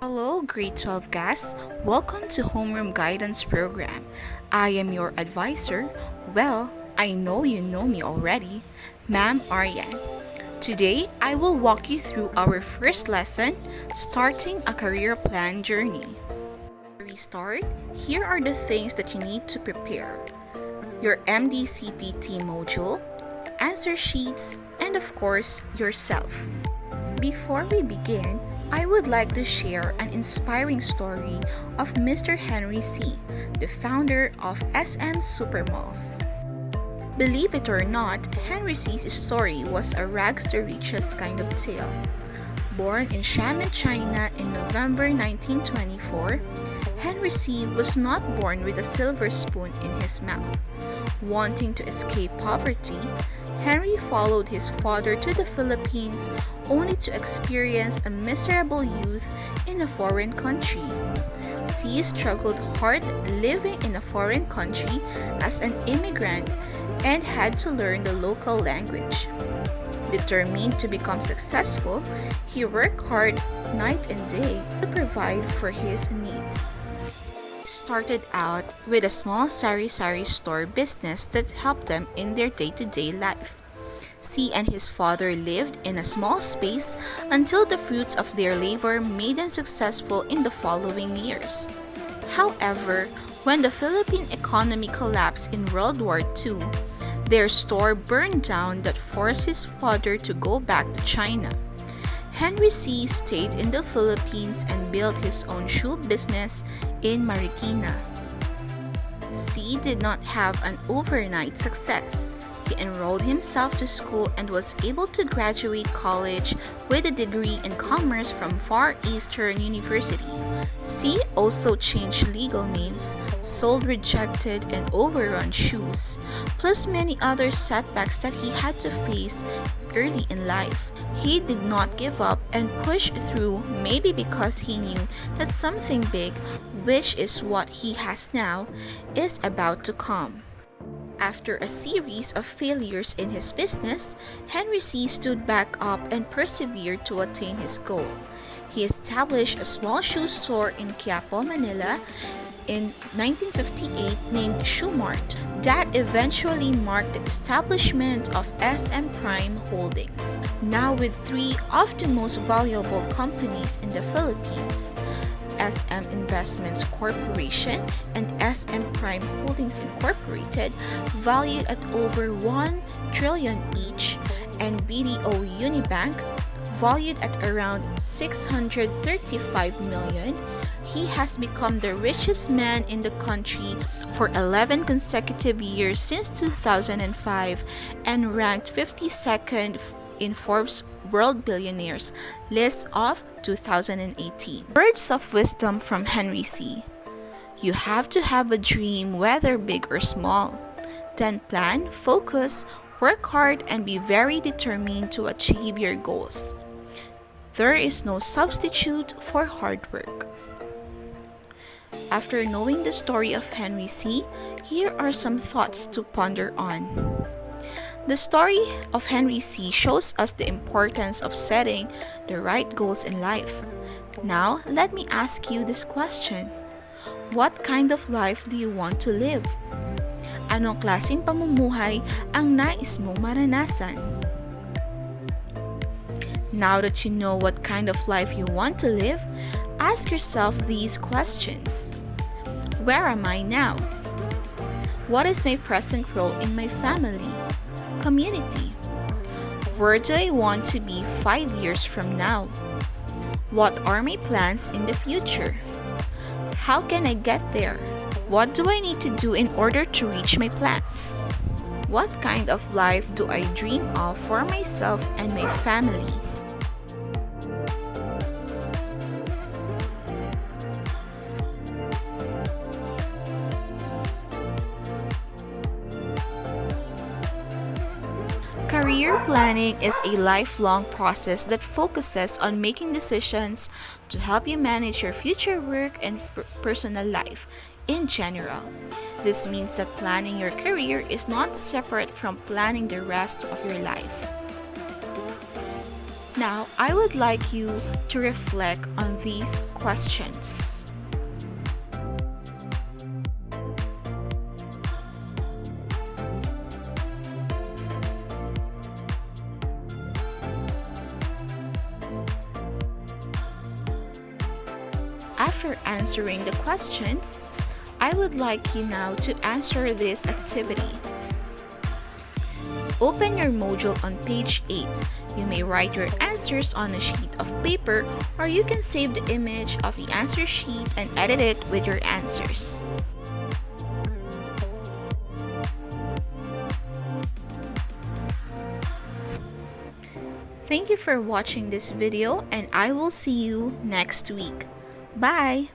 Hello, grade 12 guests. Welcome to Homeroom Guidance Program. I am your advisor. Well, I know you know me already, Ma'am Arianne. Today, I will walk you through our first lesson, starting a career plan journey. Before we start, here are the things that you need to prepare: your MDCPT module, answer sheets, and of course, yourself. Before we begin, I would like to share an inspiring story of Mr. Henry C., the founder of SM Supermalls. Believe it or not, Henry C.'s story was a rags to riches kind of tale. Born in Xiamen, China in November 1924, Henry C. was not born with a silver spoon in his mouth. Wanting to escape poverty, Henry followed his father to the Philippines only to experience a miserable youth in a foreign country. C struggled hard living in a foreign country as an immigrant and had to learn the local language. Determined to become successful, he worked hard night and day to provide for his needs. He started out with a small sari-sari store business that helped them in their day-to-day life. C and his father lived in a small space until the fruits of their labor made them successful in the following years. However, when the Philippine economy collapsed in World War II, their store burned down that forced his father to go back to China. Henry C. stayed in the Philippines and built his own shoe business in Marikina. C did not have an overnight success. He enrolled himself to school and was able to graduate college with a degree in commerce from Far Eastern University. C also changed legal names, sold rejected and overrun shoes, plus many other setbacks that he had to face early in life. He did not give up and pushed through, maybe because he knew that something big, which is what he has now, is about to come. After a series of failures in his business, Henry C. stood back up and persevered to attain his goal. He established a small shoe store in Quiapo, Manila in 1958 named Shoe Mart that eventually marked the establishment of SM Prime Holdings, now with three of the most valuable companies in the Philippines: SM Investments Corporation and SM Prime Holdings Incorporated, valued at over 1 trillion each, and BDO Unibank, valued at around 635 million. He has become the richest man in the country for 11 consecutive years since 2005 and ranked 52nd in Forbes World Billionaires list of 2018. Words of wisdom from Henry C. You have to have a dream, whether big or small. Then plan, focus, work hard, and be very determined to achieve your goals. There is no substitute for hard work. After knowing the story of Henry C., here are some thoughts to ponder on. The story of Henry C. shows us the importance of setting the right goals in life. Now, let me ask you this question. What kind of life do you want to live? Anong klaseng pamumuhay ang nais mong maranasan? Now that you know what kind of life you want to live, ask yourself these questions. Where am I now? What is my present role in my family? Community? Where do I want to be 5 years from now? What are my plans in the future? How can I get there? What do I need to do in order to reach my plans? What kind of life do I dream of for myself and my family? Career planning is a lifelong process that focuses on making decisions to help you manage your future work and personal life in general. This means that planning your career is not separate from planning the rest of your life. Now, I would like you to reflect on these questions. After answering the questions, I would like you now to answer this activity. Open your module on page 8. You may write your answers on a sheet of paper, or you can save the image of the answer sheet and edit it with your answers. Thank you for watching this video, and I will see you next week. Bye!